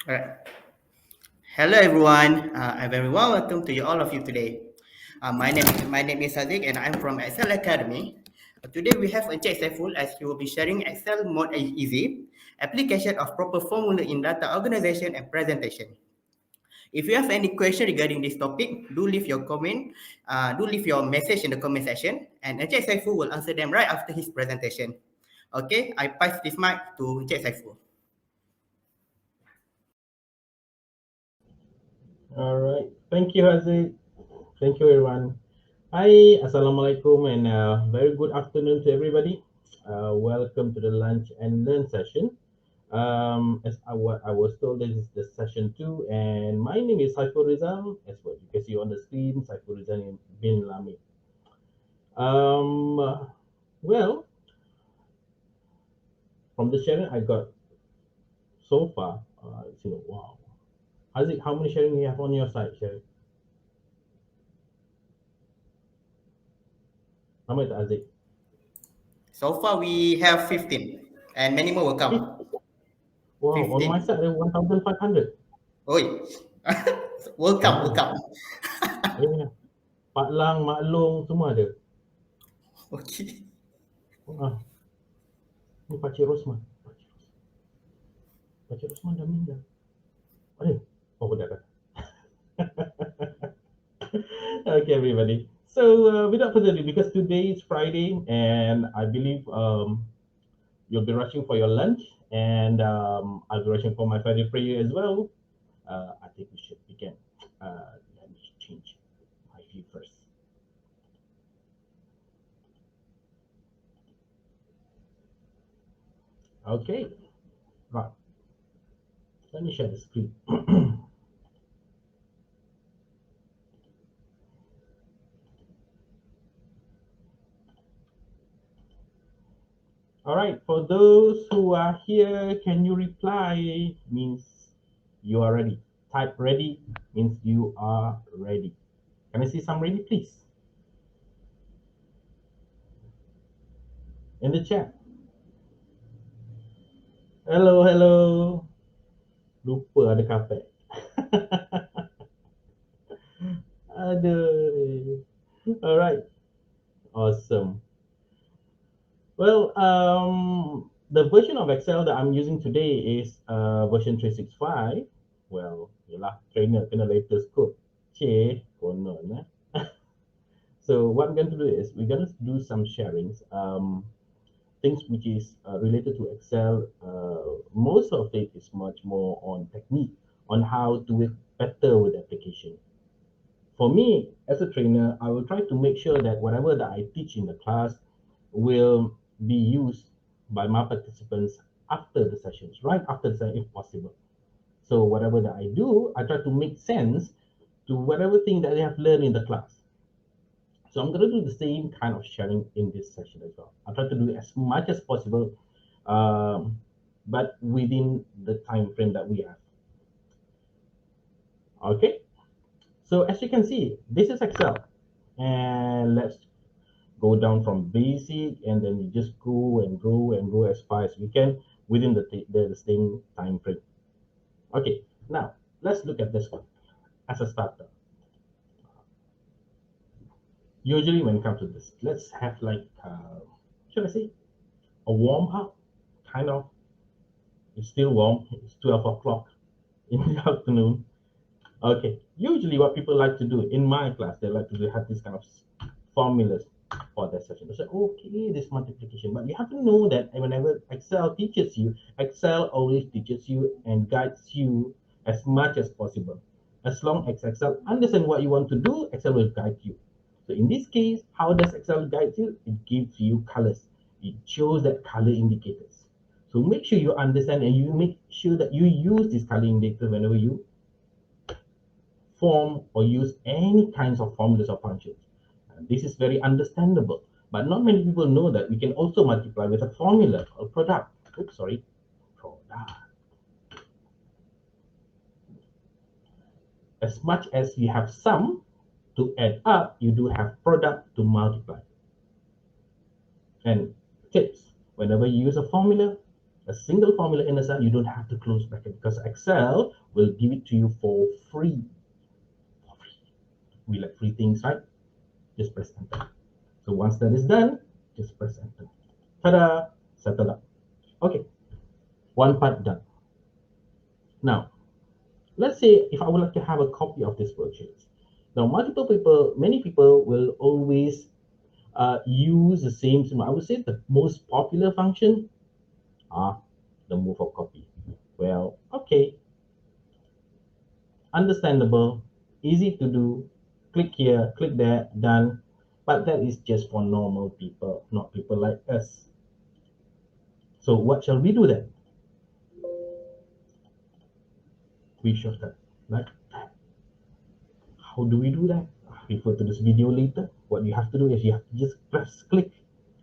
Alright. Hello everyone. A very warm welcome to you all of you today. My name is Sadiq and I'm from Excel Academy. Today we have Encik Saiful as he will be sharing Excel Mode Easy application of proper formula in data organization and presentation. If you have any question regarding this topic, do leave your comment. Do leave your message in the comment section, and Encik Saiful will answer them right after his presentation. Okay, I pass this mic to Encik Saiful. All right. Thank you, Haziq. Thank you, everyone. Hi, Assalamualaikum, and very good afternoon to everybody. Welcome to the lunch and learn session. What I was told, this is the session 2, and my name is Saiful Rizal. As what you can see on the screen, Saiful Rizal bin Lamid. Well, from the sharing I got so far, wow. Haziq, how many sharing you have on your side, sharing? How much, Haziq? So far we have 15, and many more will come. Wow, on my 15. side, 1,500. Oi. Welcome, Ah, welcome. ya. Pak Lang, Mak Long, semua ada. Okay. Ah, ni Pakcik Rosman. Pakcik Rosman dah meninggal. Ada? Oh, dah dah. Okay, everybody. So, without further ado, because today is Friday, and I believe you'll be rushing for your lunch, and I'll be rushing for my Friday prayer as well. I think we should begin. Let me change my view first. Okay, right. Let me share the screen. All right, for those who are here, can you reply? Means you are ready. Type ready means you are ready. Can I see some ready, please? In the chat. Hello, hello. Lupa ada kapet. Aduh. All right. Awesome. Well, the version of Excel that I'm using today is version 365. Well, yalah, trainer kena latest code. Konon. So what I'm going to do is we're going to do some sharings, things which is related to Excel. Most of it is much more on technique, on how to work better with the application. For me, as a trainer, I will try to make sure that whatever that I teach in the class will be used by my participants after the sessions, right after the session if possible. So whatever that I do, I try to make sense to whatever thing that they have learned in the class. So I'm going to do the same kind of sharing in this session as well. I'll try to do as much as possible, but within the time frame that we have. Okay, so as you can see, this is Excel, and let's go down from basic, and then we just grow and grow and grow as far as we can within the same time frame. Okay, now let's look at this one as a starter. Usually when it comes to this, let's have like, should I say, a warm up, kind of. It's still warm, it's 12 o'clock in the afternoon. Okay, usually what people like to do in my class, they like to have this kind of formulas for their session. They say, okay, this multiplication, but you have to know that whenever Excel teaches you, Excel always teaches you and guides you as much as possible. As long as Excel understands what you want to do, Excel will guide you. So in this case, how does Excel guide you? It gives you colors. It shows that color indicators. So make sure you understand and you make sure that you use this color indicator whenever you form or use any kinds of formulas or functions. And this is very understandable, but not many people know that we can also multiply with a formula or product. Oops, sorry, product. As much as you have sum to add up, you do have product to multiply. And tips, whenever you use a formula, a single formula in a cell, you don't have to close bracket because Excel will give it to you for free. We like free things, right? Just press enter. So once that is done, just press enter. Ta-da! Settle up. Okay, one part done. Now, let's say if I would like to have a copy of this worksheet. Now, many people will always use the same. I would say the most popular function are the move of copy. Well, okay, understandable, easy to do. Click here, click there, done. But that is just for normal people, not people like us. So what shall we do then? We shortcut like that. How do we do that? Refer to this video later. What you have to do is you have to just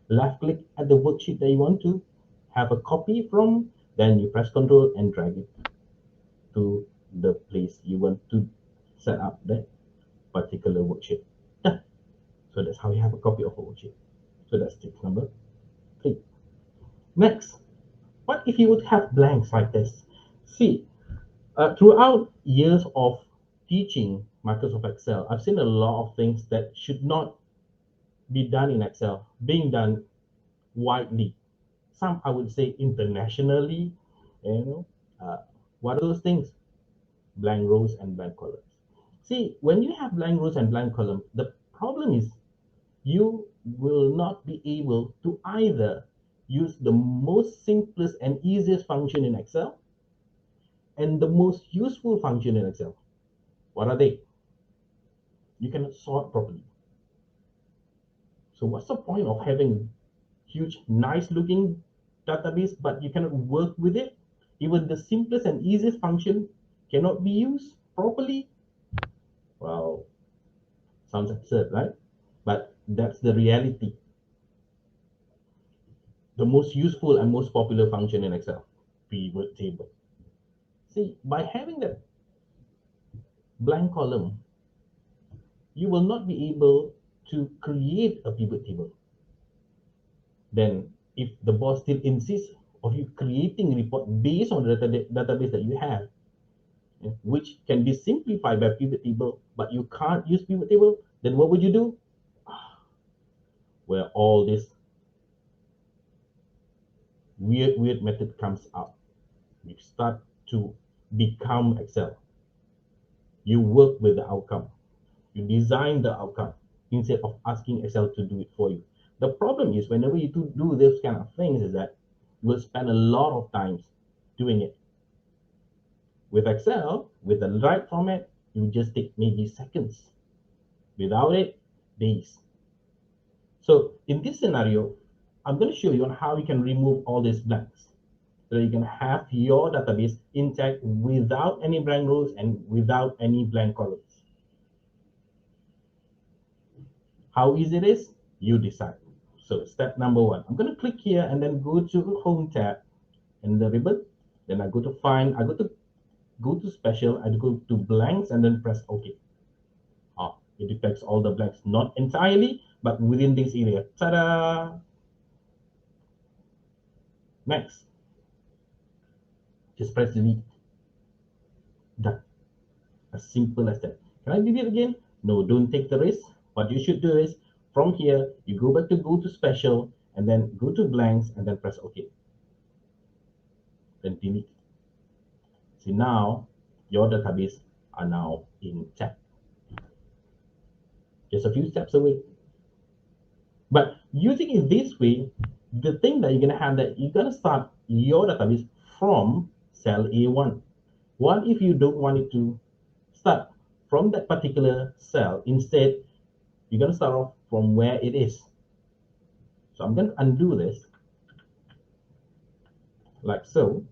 left click at the worksheet that you want to have a copy from, then you press Control and drag it to the place you want to set up that particular worksheet. Done. So that's how you have a copy of a worksheet. So that's tip number 3. Next, what if you would have blanks like this? See, throughout years of teaching Microsoft Excel, I've seen a lot of things that should not be done in Excel being done widely. Some I would say internationally. What are those things? Blank rows and blank columns. See, when you have blank rows and blank columns, the problem is you will not be able to either use the most simplest and easiest function in Excel and the most useful function in Excel. What are they? You cannot sort properly. So what's the point of having huge, nice looking database, but you cannot work with it? Even the simplest and easiest function cannot be used properly? Well, sounds absurd, right? But that's the reality. The most useful and most popular function in Excel, pivot table. See, by having that blank column, you will not be able to create a pivot table. Then if the boss still insists of you creating a report based on the database that you have, which can be simplified by pivot table, but you can't use pivot table, then what would you do? Where all this weird method comes up. You start to become Excel. You work with the outcome. You design the outcome instead of asking Excel to do it for you. The problem is whenever you do this kind of things is that you will spend a lot of time doing it. With Excel, with the right format, it will just take maybe seconds. Without it, days. So in this scenario, I'm going to show you on how you can remove all these blanks so that you can have your database intact without any blank rows and without any blank columns. How easy it is, you decide. So step number 1, I'm going to click here and then go to Home tab in the ribbon. Then I go to Find, I go to Special, I go to Blanks and then press OK. It detects all the blanks, not entirely, but within this area. Ta-da! Next, just press delete. Done. As simple as that. Can I delete again? No, don't take the risk. What you should do is from here, you go back to go to Special and then go to Blanks and then press OK. Then delete. See, now your database are now intact. Just a few steps away. But using it this way, the thing that you're going to have that you're going to start your database from cell A1. What if you don't want it to start from that particular cell? Instead, you're going to start off from where it is. So I'm going to undo this like so.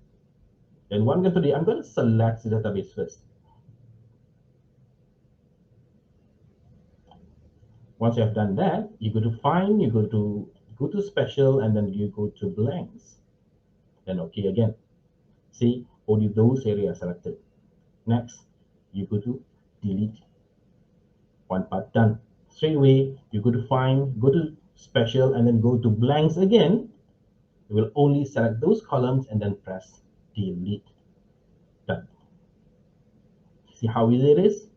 Then what I'm going to do, I'm going to select the database first. Once you have done that, you go to Find, you go to Special, and then you go to Blanks. Then OK again. See, only those areas selected. Next, you go to Delete. One part done. Straight away, you go to Find, go to Special, and then go to Blanks again. we will only select those columns and then press delete. Done. See how easy it is?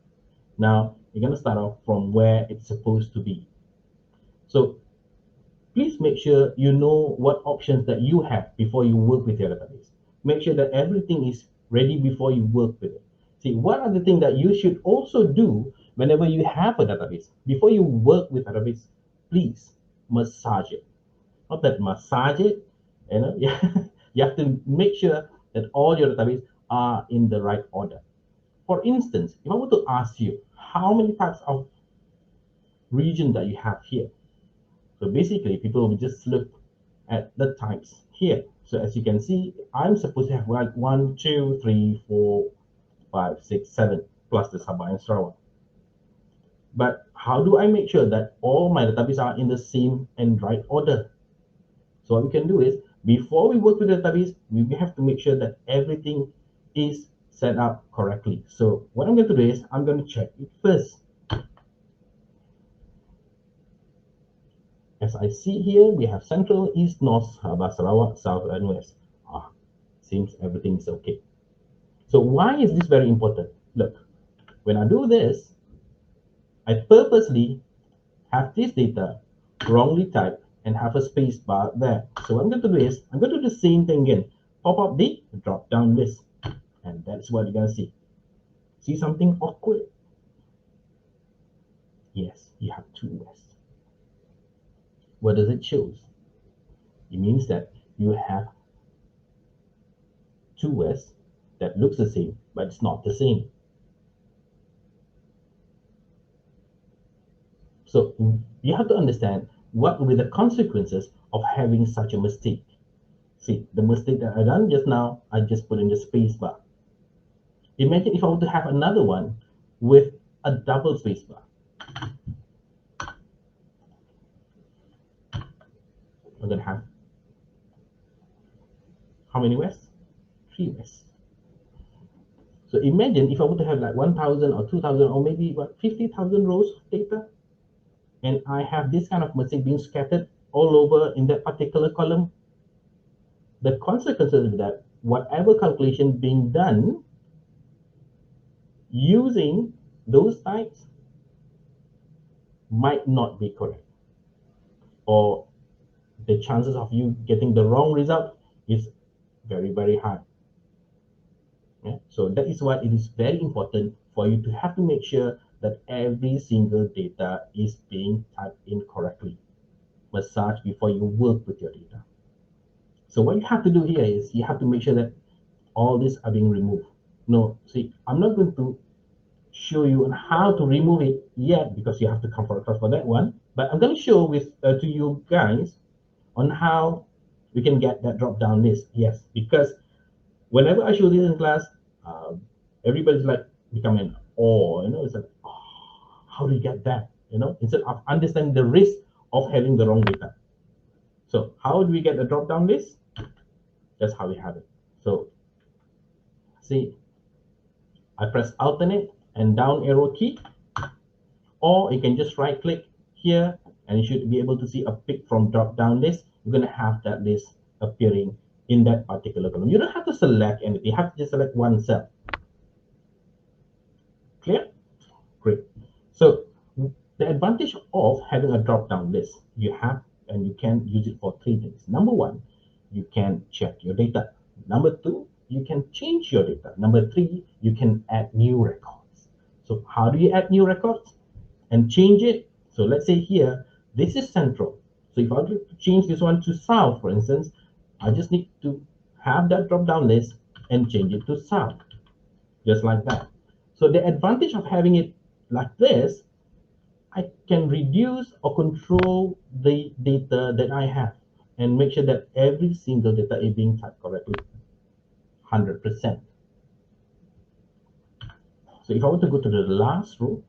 Now you're going to start off from where it's supposed to be. So please make sure you know what options that you have before you work with your database. Make sure that everything is ready before you work with it. See, one other thing that you should also do whenever you have a database, before you work with a database, please massage it. Not that massage it, you know, you have to make sure that all your database are in the right order. For instance, if I were to ask you how many types of region that you have here, so basically people will just look at the types here. So as you can see, I'm supposed to have like 1, 2, 3, 4, 5, 6, 7 plus the Sabah and Sarawak. But how do I make sure that all my database are in the same and right order? So what we can do is, before we work with the database, we have to make sure that everything is set up correctly. So what I'm going to do is, I'm going to check it first. As I see here, we have Central, East, North, Sabah, Sarawak, South, and West. Seems everything is okay. So why is this very important? Look, when I do this, I purposely have this data wrongly typed and have a space bar there. So what I'm going to do is, I'm going to do the same thing again. Pop up the drop down list. And that's what you're going to see. See something awkward? Yes, you have 2 West. What does it show? It means that you have 2 West that looks the same, but it's not the same. So you have to understand what will be the consequences of having such a mistake. See, the mistake that I done just now, I just put in the space bar. Imagine if I were to have another one with a double space bar. I'm going to have how many West? 3 West. So imagine if I were to have like 1,000 or 2,000 or maybe what 50,000 rows of data, and I have this kind of mistake being scattered all over in that particular column. The consequences of that, whatever calculation being done using those types might not be correct, or the chances of you getting the wrong result is very, very high. Yeah? So that is why it is very important for you to have to make sure that every single data is being typed in correctly. Massage before you work with your data. So what you have to do here is you have to make sure that all these are being removed. No, see, I'm not going to show you on how to remove it yet because you have to come for a class for that one. But I'm going to show to you guys on how we can get that drop-down list. Yes, because whenever I show this in class, everybody's like becoming awe. You know, it's like, oh, how do you get that? You know, instead of understanding the risk of having the wrong data. So how do we get the drop-down list? That's how we have it. So see, I press alternate and down arrow key, or you can just right click here and you should be able to see a pick from drop-down list. You're going to have that list appearing in that particular column. You don't have to select anything. You have to just select one cell. Clear? Great. So the advantage of having a drop-down list, you have and you can use it for 3 things. Number 1, you can check your data. Number 2, you can change your data. Number 3, you can add new records. So how do you add new records and change it? So let's say here, this is central. So if I want to change this one to south, for instance, I just need to have that drop-down list and change it to south, just like that. So the advantage of having it like this, I can reduce or control the data that I have and make sure that every single data is being typed correctly, 100%. So if I want to go to the last row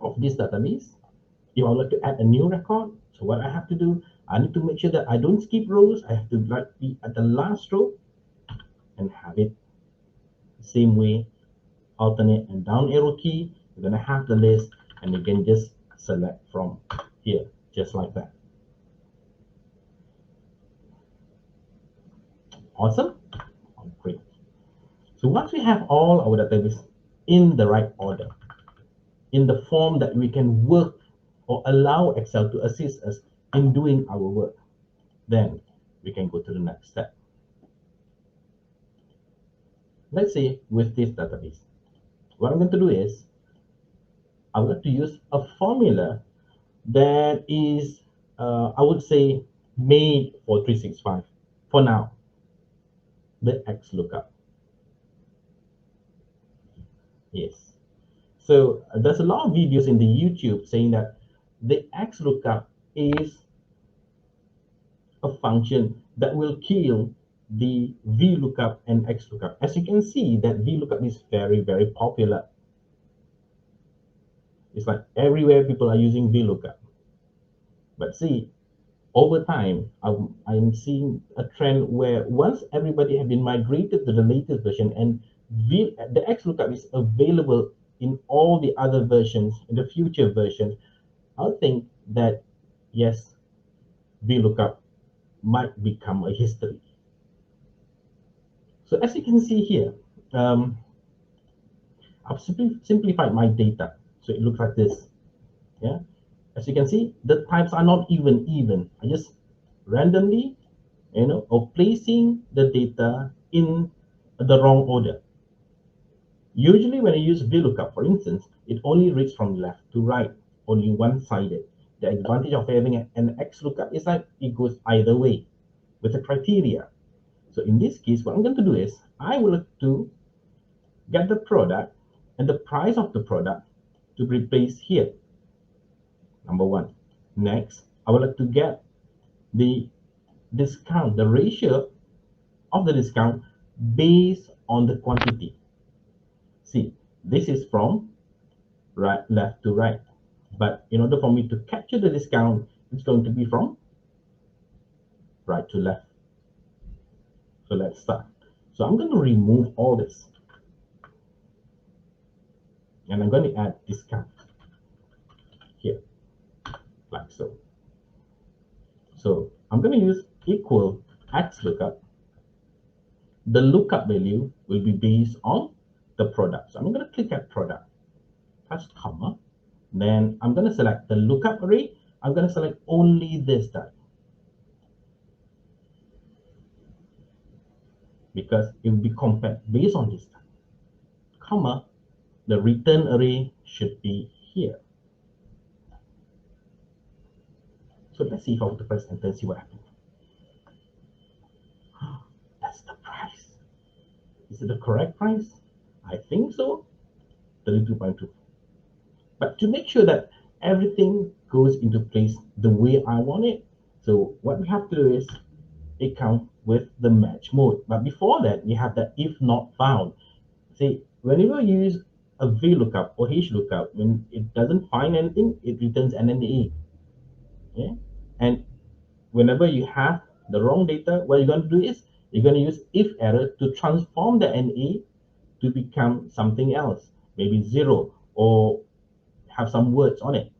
of this database, if I would like to add a new record, so what I have to do, I need to make sure that I don't skip rows. I have to be at the last row and have it the same way, alternate and down arrow key. You're going to have the list and you can just select from here, just like that. Awesome. Great. So once we have all our database in the right order, in the form that we can work or allow Excel to assist us in doing our work, then we can go to the next step. Let's say with this database, what I'm going to do is I would like to use a formula that is, I would say, made for 365 for now, the XLOOKUP. Yes. So there's a lot of videos in the YouTube saying that the XLOOKUP is a function that will kill the VLOOKUP and XLOOKUP. As you can see, that VLOOKUP is very, very popular. It's like everywhere people are using VLOOKUP. But see, over time, I'm seeing a trend where once everybody have been migrated to the latest version and the XLOOKUP is available in all the other versions, in the future versions, I think that, yes, VLOOKUP might become a history. So as you can see here, I've simplified my data. So it looks like this. Yeah. As you can see, the types are not even. I just randomly, or placing the data in the wrong order. Usually when I use VLOOKUP, for instance, it only reads from left to right, only one-sided. The advantage of having an XLOOKUP is that it goes either way with a criteria. So in this case, what I'm going to do is I will look to get the product and the price of the product to be placed here. Number one. Next, I would like to get the discount, the ratio of the discount based on the quantity. See, this is from left to right. But in order for me to capture the discount, it's going to be from right to left. So let's start. So I'm going to remove all this. And I'm going to add discount here, like so. So I'm going to use equal XLOOKUP. The lookup value will be based on the product. So I'm going to click at product, touch comma. Then I'm going to select the lookup array. I'm going to select only this type, because it will be compared based on this type, comma. The return array should be here. So let's see if I were to press enter and see what happens. That's the price. Is it the correct price? I think so. 32.2. But to make sure that everything goes into place the way I want it, so what we have to do is account with the match mode. But before that, we have the if not found. See, whenever you use a VLOOKUP or HLOOKUP, when it doesn't find anything, it returns an NA. Yeah? And whenever you have the wrong data, what you're going to do is you're going to use if error to transform the NA to become something else, maybe 0 or have some words on it.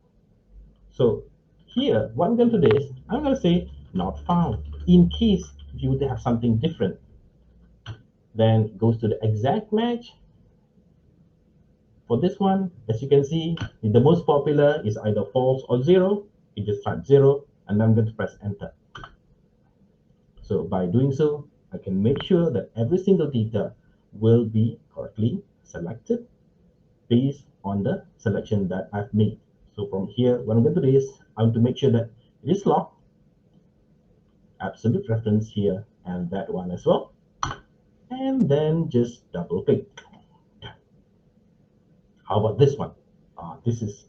So here, what I'm going to do is I'm going to say not found. In case you would have something different, then goes to the exact match. For this one, as you can see, the most popular is either false or 0. You just type 0, and I'm going to press enter. So by doing so, I can make sure that every single data will be correctly selected based on the selection that I've made. So from here, what I'm going to do is I want to make sure that it is locked, absolute reference here, and that one as well. And then just double click. How about this one? This is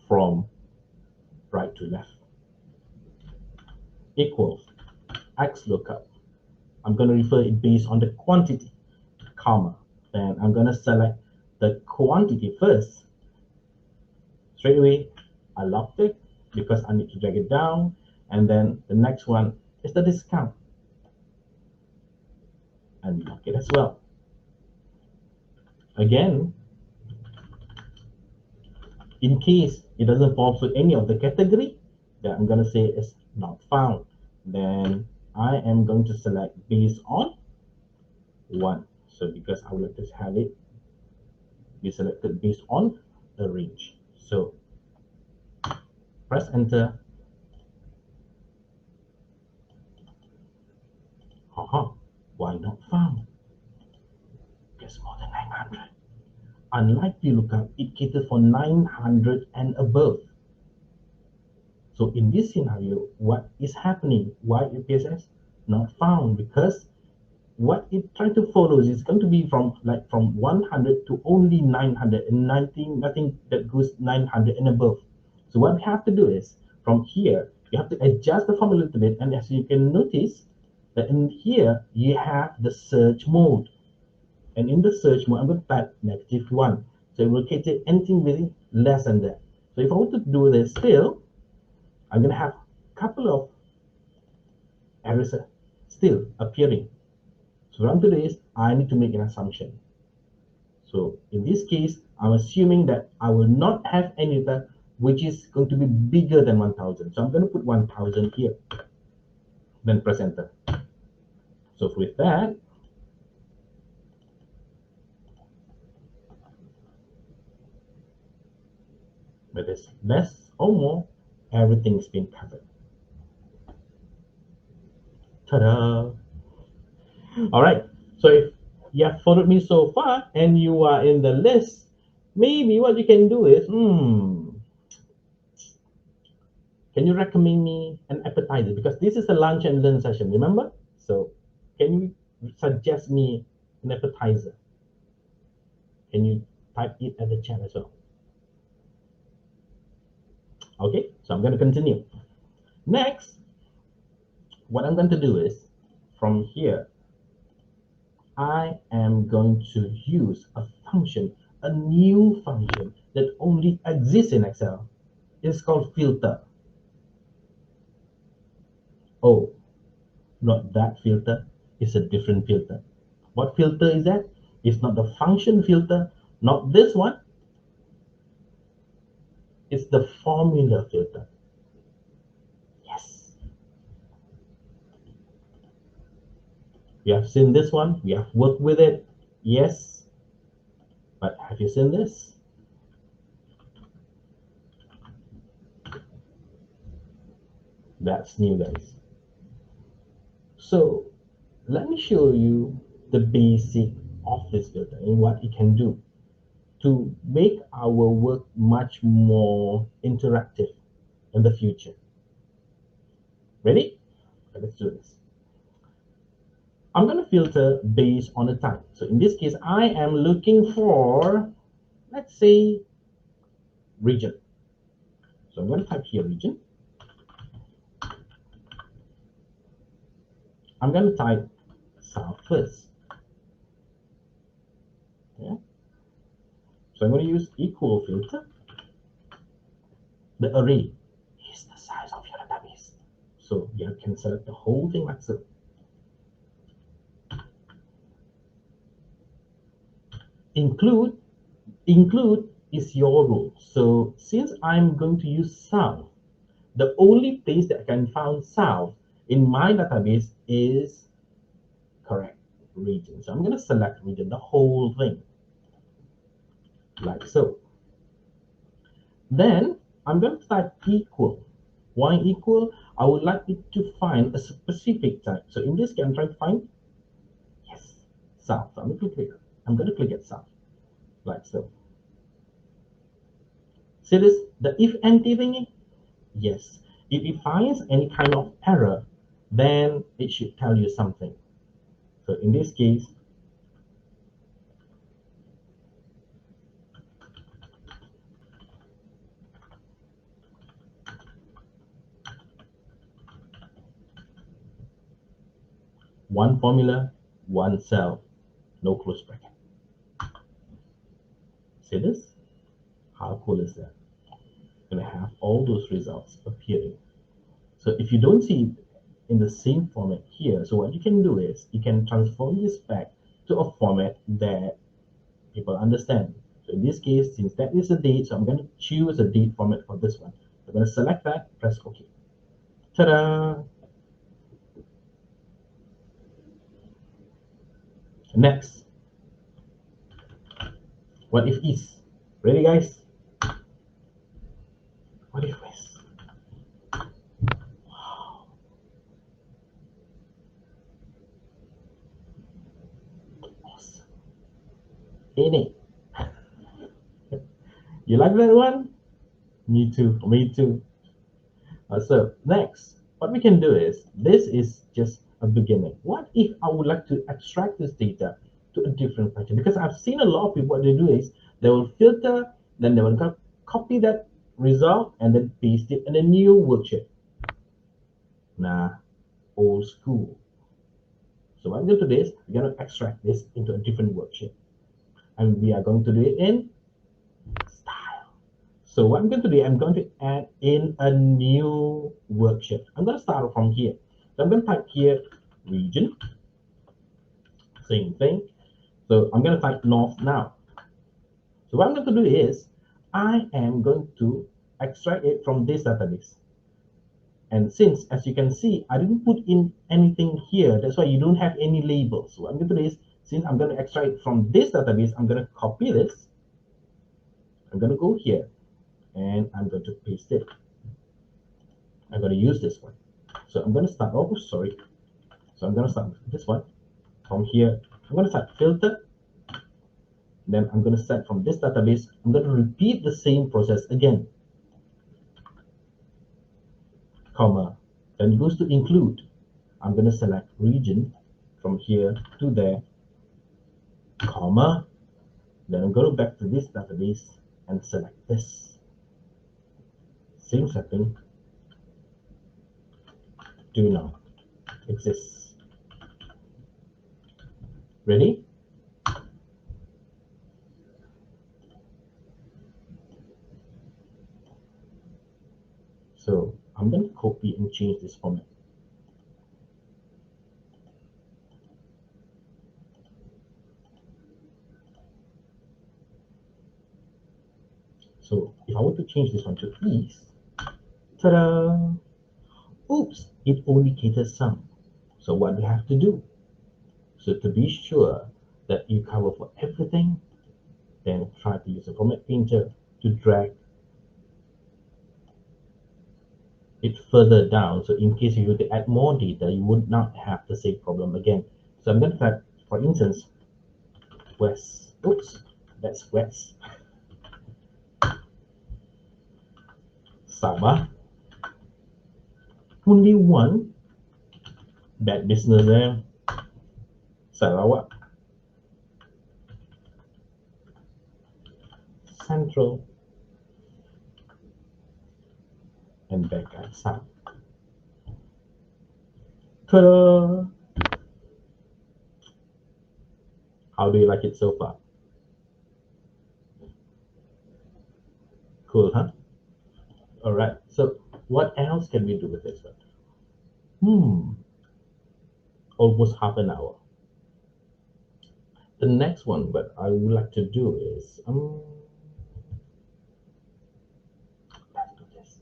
from right to left. Equals XLOOKUP. I'm going to refer it based on the quantity, comma. Then I'm going to select the quantity first. Straight away, I locked it because I need to drag it down. And then the next one is the discount. And lock it as well. Again, in case it doesn't fall to any of the category, that I'm going to say is not found. Then I am going to select based on 1. So because I would like to have it be selected based on a range. So press enter. Haha, why not found? Guess more than 900. Unlike the lookup, it caters for 900 and above. So in this scenario, what is happening? Why appears as not found? Because what it trying to follow is going to be from 100 to only 900, and nothing that goes 900 and above. So what we have to do is from here you have to adjust the formula a little bit, and as you can notice that in here you have the search mode, and in the search mode I'm going to type -1, so it will cater anything really less than that. So if I want to do this still, I'm going to have a couple of errors still appearing. So what I'm going to do is I need to make an assumption. So in this case, I'm assuming that I will not have any data which is going to be bigger than 1000. So I'm going to put 1000 here, then press enter. So with that, whether it's less or more, everything's been covered. Ta-da! All right, so if you have followed me so far and you are in the list, maybe what you can do is, can you recommend me an appetizer? Because this is a lunch and learn session, remember? So can you suggest me an appetizer? Can you type it at the chat as well? Okay, so I'm going to continue. Next, what I'm going to do is, from here, I am going to use a function, a new function that only exists in Excel. It's called filter. Oh, not that filter, it's a different filter. What filter is that? It's not the function filter, not this one. It's the formula filter. Yes. We have seen this one, we have worked with it. Yes. But have you seen this? That's new, guys. So let me show you the basic of this filter and what it can do to make our work much more interactive in the future. Ready? Let's do this. I'm going to filter based on the type. So in this case, I am looking for, let's say, region. So I'm going to type here region. I'm going to type South first. Yeah. So I'm going to use equal filter. The array is the size of your database. So you can select the whole thing like so. Include is your rule. So since I'm going to use South, the only place that I can find South in my database is correct region. So I'm going to select region, the whole thing, like so. Then I'm going to type equal. Why equal? I would like it to find a specific type. So in this case, I'm trying to find, yes, South. So I'm going to click at South, like so. See this, the if empty thingy? Yes. If it finds any kind of error, then it should tell you something. So in this case, one formula, one cell, no close bracket. See this? How cool is that? You're going to have all those results appearing. So if you don't see it in the same format here, so what you can do is you can transform this back to a format that people understand. So in this case, since that is a date, so I'm going to choose a date format for this one. I'm going to select that, press OK. Ta-da! Next, what if is? Ready, guys? What if is? Wow. Awesome. Ini. You like that one? Me too. Me too. So next, what we can do is, this is just a beginning. What if I would like to extract this data to a different function? Because I've seen a lot of people, what they do is they will filter, then they will copy that result and then paste it in a new worksheet. Nah, old school. So what I'm going to do is, we're going to extract this into a different worksheet. And we are going to do it in style. So what I'm going to do, I'm going to add in a new worksheet. I'm going to start from here. So I'm going to type here region. Same thing. So I'm going to type north now. So what I'm going to do is, I am going to extract it from this database. And since, as you can see, I didn't put in anything here, that's why you don't have any labels. So what I'm going to do is, since I'm going to extract it from this database, I'm going to copy this. I'm going to go here and I'm going to paste it. I'm going to use this one. So I'm going to start, oh, sorry. So I'm going to start this one. From here, I'm going to start filter. Then I'm going to set from this database. I'm going to repeat the same process again. Comma, then it goes to include. I'm going to select region from here to there, comma, then I'm going to back to this database and select this. Same setting, do not exist. Ready? So I'm going to copy and change this format. So if I want to change this one to is, ta-da! Oops, it only caters some. So what do you have to do? So to be sure that you cover for everything, then try to use a format painter to drag it further down. So in case you were to add more data, you would not have the same problem again. So I'm going to type, for instance, west. Oops, that's west. Sabah. Only one bad business there. Sarawak. Central. And back at south. Ta-da! How do you like it so far? Cool, huh? All right, so what else can we do with this one? Almost half an hour. The next one that I would like to do is, let's do this.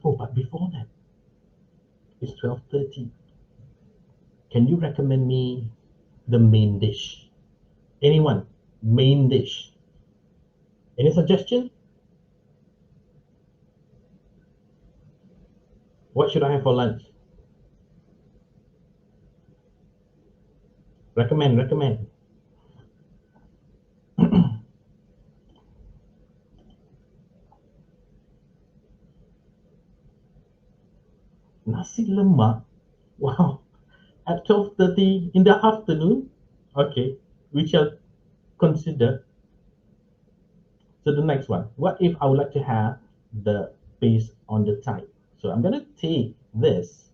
Oh, but before that, it's 12:30. Can you recommend me the main dish? Anyone? Main dish? Any suggestion? What should I have for lunch? Recommend. Nasi lemak? Wow. At 12:30 in the afternoon? Okay, we shall consider. So the next one, what if I would like to have the base on the type? So I'm going to take this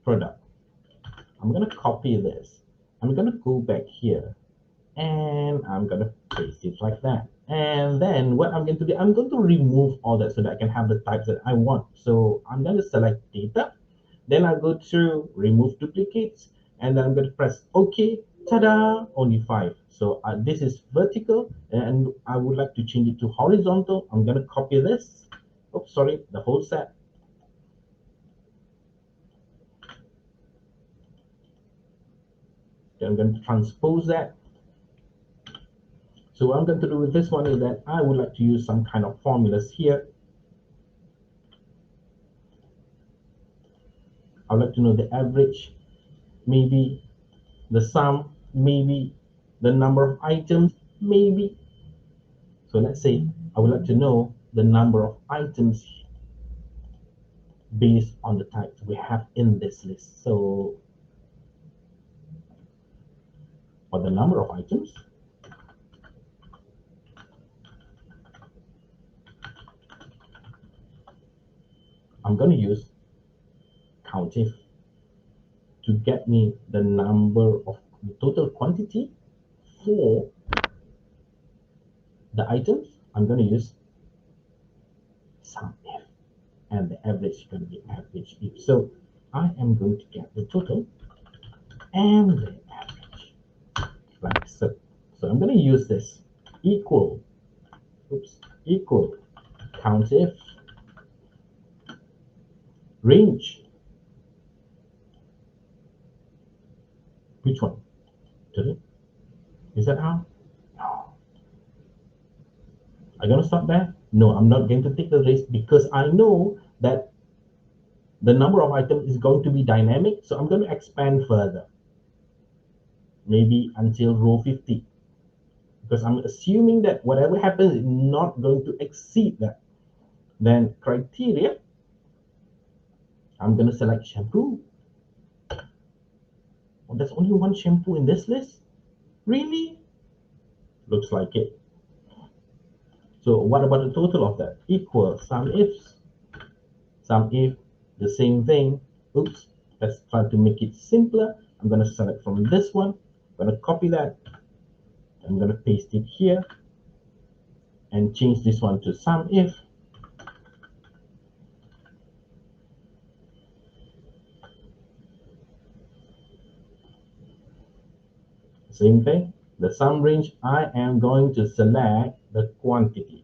product. I'm going to copy this. I'm going to go back here and I'm going to paste it like that. And then what I'm going to do, I'm going to remove all that so that I can have the types that I want. So I'm going to select data. Then I go to remove duplicates and then I'm going to press OK. Ta-da! Only 5. So this is vertical and I would like to change it to horizontal. I'm going to copy this oops, sorry, the whole set. Then I'm going to transpose that. So what I'm going to do with this one is that I would like to use some kind of formulas here. I would like to know the average, maybe the sum, maybe the number of items, maybe. So let's say I would like to know the number of items based on the types we have in this list. So for the number of items, I'm going to use COUNTIF to get me the number of the total quantity for the items. I'm going to use SUMIF, and the average is going to be average if. So I am going to get the total and the average, like so. So I'm going to use this equal COUNTIF range. Which one? Is that how? No. Are you going to stop there? No, I'm not going to take the risk because I know that the number of items is going to be dynamic. So I'm going to expand further, maybe until row 50, because I'm assuming that whatever happens is not going to exceed that. Then criteria, I'm going to select shampoo. Oh, there's only one shampoo in this list? Really? Looks like it. So what about the total of that? Equal SUMIF, the same thing. Oops, let's try to make it simpler. I'm going to select from this one. I'm going to copy that. I'm going to paste it here and change this one to SUMIF. Same thing, the sum range, I am going to select the quantity.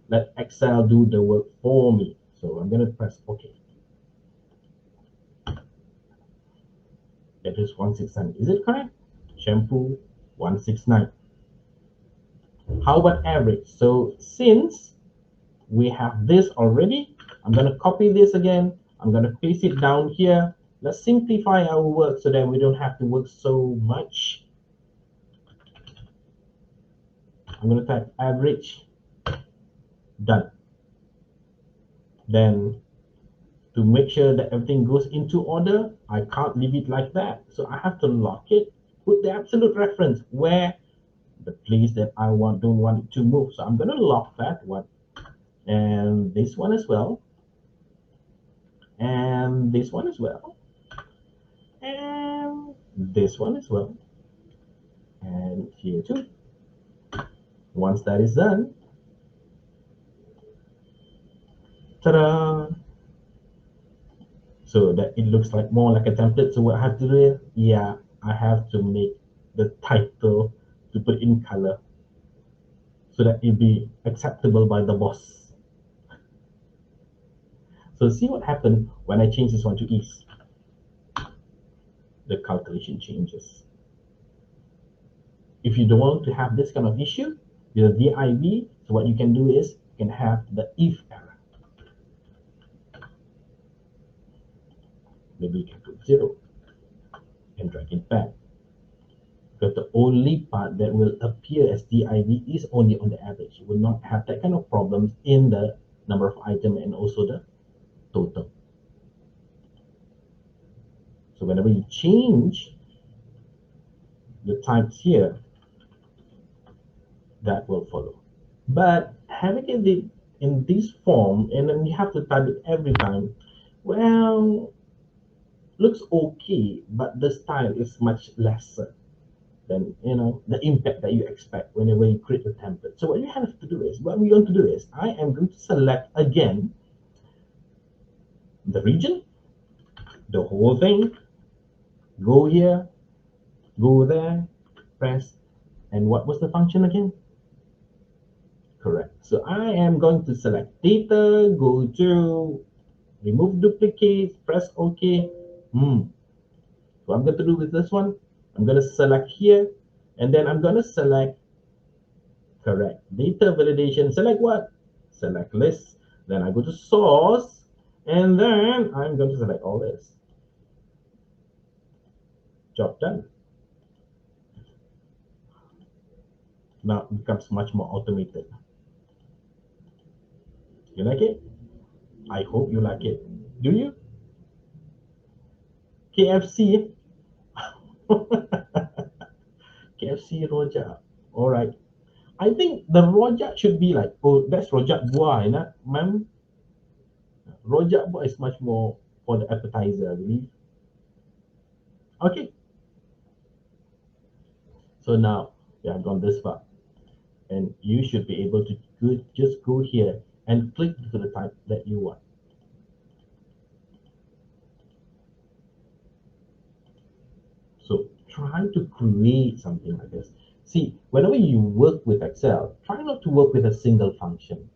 Let Excel do the work for me. So I'm going to press OK. That is 169. Is it correct? Shampoo 169. How about average? So since we have this already, I'm going to copy this again. I'm going to paste it down here. Let's simplify our work so that we don't have to work so much. I'm going to type average, done. Then to make sure that everything goes into order, I can't leave it like that. So I have to lock it, put the absolute reference where the place that I don't want it to move. So I'm going to lock that one, and this one as well, and this one as well, and this one as well, and here too. Once that is done, ta-da! So that it looks like more like a template. So what I have to do is, yeah, I have to make the title to put in color so that it be acceptable by the boss. So see what happened when I change this one to east. The calculation changes. If you don't want to have this kind of issue with the div, so what you can do is you can have the if error. Maybe you can put 0 and drag it back, because the only part that will appear as div is only on the average. You will not have that kind of problems in the number of items and also the total. So whenever you change the types here, that will follow. But having it in this form, and then you have to type it every time, well, looks okay, but the style is much lesser than, you know, the impact that you expect whenever you create a template. So what you have to do is, what we're going to do is, I am going to select again the region, the whole thing, go here, go there, press, and what was the function again? Correct. So I am going to select data, go to remove duplicates, press OK. What I'm going to do with this one, I'm going to select here, and then I'm going to select correct. Data validation, select what? Select list. Then I go to source, and then I'm going to select all this. Job done. Now it becomes much more automated. You like it? I hope you like it. Do you? KFC. KFC rojak. All right. I think the rojak should be like, oh, that's rojak buah, you know, ma'am. Rojak buah is much more for the appetizer, I believe. Okay. So now we have gone this far, and you should be able to just go here and click to the type that you want. So try to create something like this. See, whenever you work with Excel, try not to work with a single function.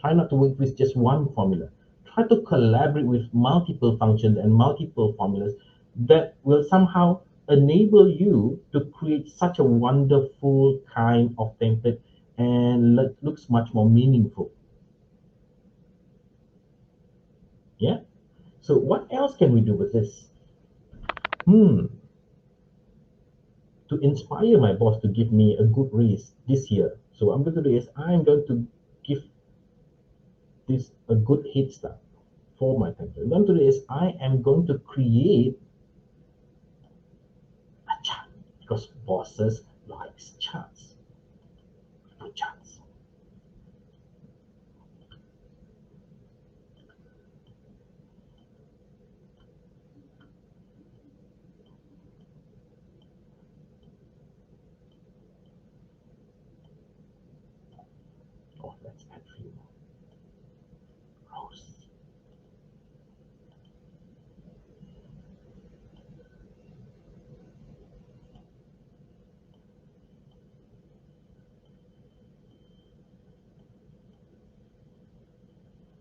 Try not to work with just one formula. Try to collaborate with multiple functions and multiple formulas that will somehow enable you to create such a wonderful kind of template and looks much more meaningful. Yeah. So what else can we do with this? To inspire my boss to give me a good raise this year. So what I'm going to do is I'm going to give this a good head start for my template. What I'm going to do is I am going to create a chart because bosses likes charts. Put charts. Oh, let's add a few more rows.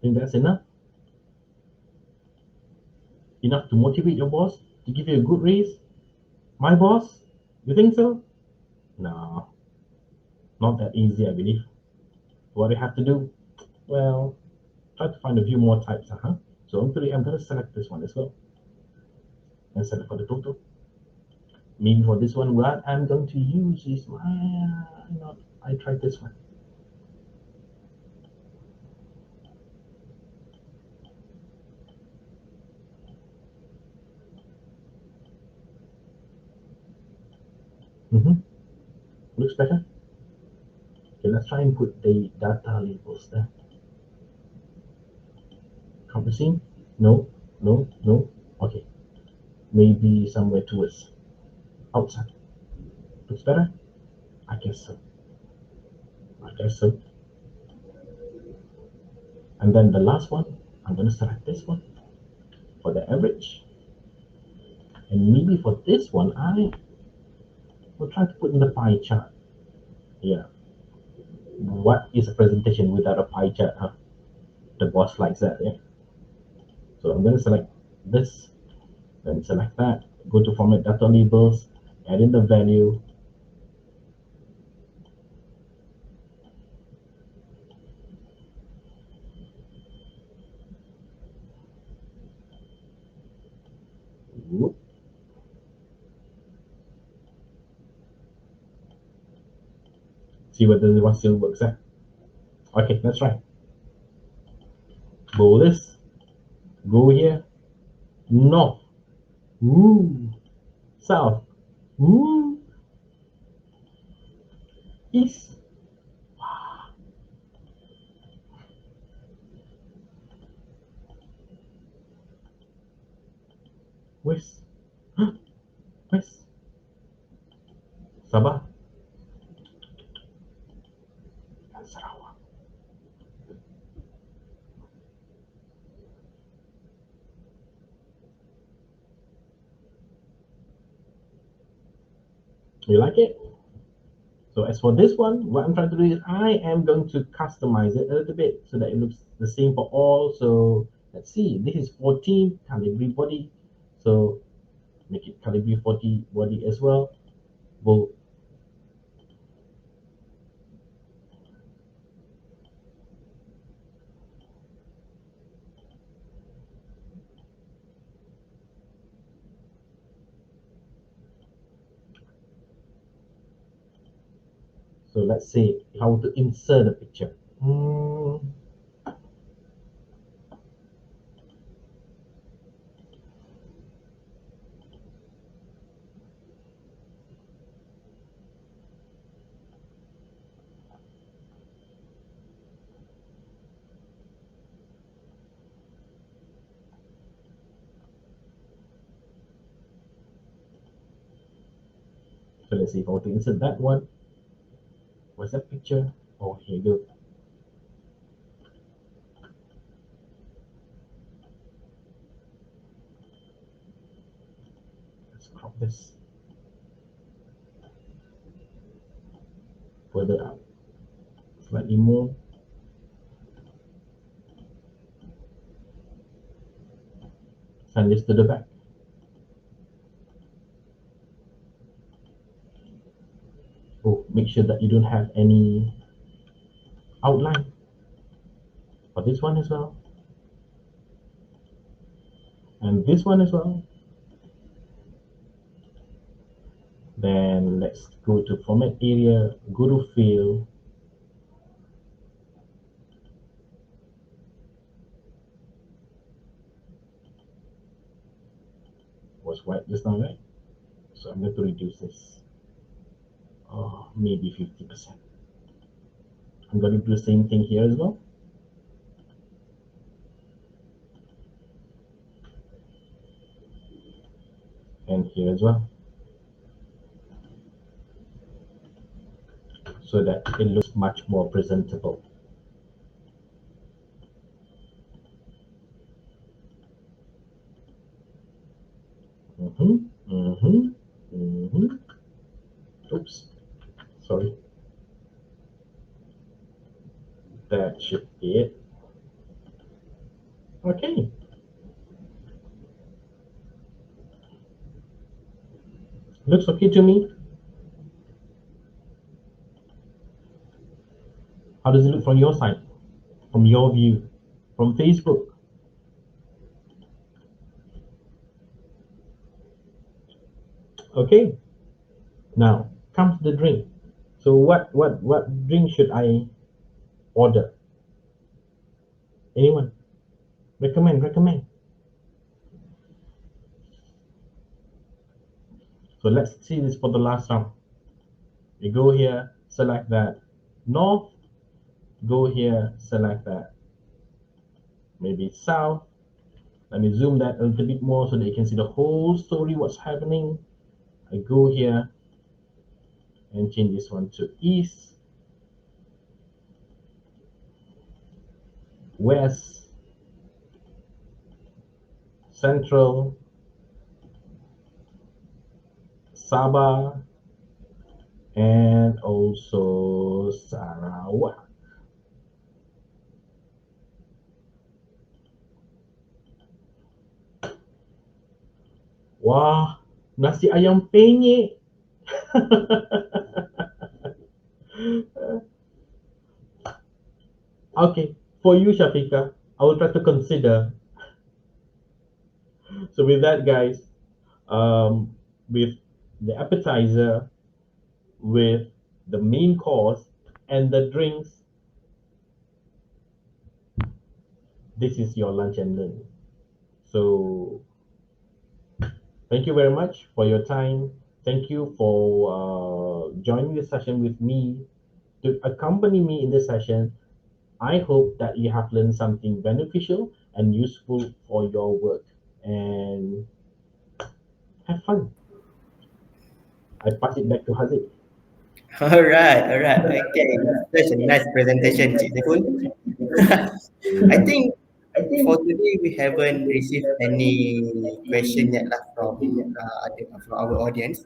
Think that's enough? Enough to motivate your boss to give you a good raise? My boss? You think so? No, not that easy, I believe. What do you have to do? Well, try to find a few more types. So I'm going to select this one as well and select for the total. Maybe for this one, what I'm going to use is I tried this one. Looks better. Okay, let's try and put the data labels there. Compressing? No. Okay, maybe somewhere towards outside. Looks better? I guess so. And then the last one, I'm going to select this one for the average. And maybe for this one, I will try to put in the pie chart. Yeah. What is a presentation without a pie chart? The boss likes that, yeah. So I'm going to select this, then select that, go to format data labels, add in the value. Whoop. See whether the one still works. Okay, that's right. Go this, go here, north, south, east. West, west, Sabah, and Sarawak. You like it? So as for this one, what I'm trying to do is I am going to customize it a little bit so that it looks the same for all. So let's see, this is 14 𝗘𝗫𝗁𝗏 body. So make it 𝗘𝗫𝗁𝗏 body as well. We'll So let's say if I want to insert a picture. So let's see if I want to insert that one. Where's that picture? Oh, here you go. Let's crop this further up, slightly more. Send this to the back. Oh, make sure that you don't have any outline for this one as well. And this one as well. Then let's go to format area, go to fill. Was white just now, right? So I'm going to reduce this. Oh, maybe 50%. I'm going to do the same thing here as well. And here as well. So that it looks much more presentable. Oops, sorry. That should be it. Okay. Looks okay to me. How does it look from your side? From your view? From Facebook? Okay. Now comes the drink. So what drink should I order? Anyone? Recommend. So let's see this for the last round. You go here, select that. North, go here, select that. Maybe south. Let me zoom that a little bit more so that you can see the whole story, what's happening. I go here and change this one to east, west, central, Sabah, and also Sarawak. Wah, nasi ayam penyet. Okay, for you, Shafiqah, I will try to consider. So with that, guys, with the appetizer, with the main course, and the drinks, this is your lunch and learn. So thank you very much for your time. Thank you for joining this session with me, to accompany me in this session. I hope that you have learned something beneficial and useful for your work, and have fun. I pass it back to Haziq. All right, all right. Okay, that's such a nice presentation, Cik Saiful. I think for today, we haven't received any question yet lah from our audience.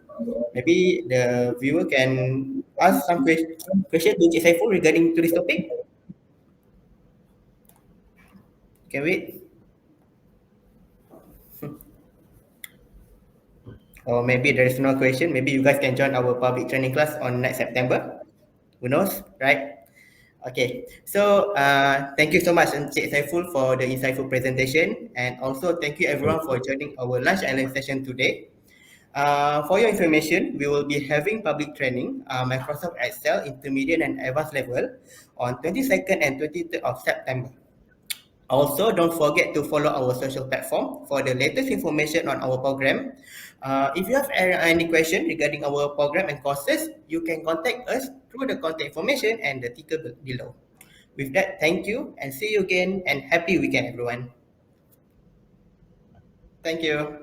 Maybe the viewer can ask some question to Cik Saiful regarding to this topic. Can wait? Or maybe there is no question. Maybe you guys can join our public training class on next September. Who knows, right? Okay, so thank you so much, Encik Saiful, for the insightful presentation, and also thank you everyone for joining our lunch and learn session today. For your information, we will be having public training, Microsoft Excel Intermediate and Advanced level on 22nd and 23rd of September. Also, don't forget to follow our social platform for the latest information on our program. If you have any question regarding our program and courses, you can contact us through the contact information and the ticker below. With that, thank you and see you again and happy weekend, everyone. Thank you.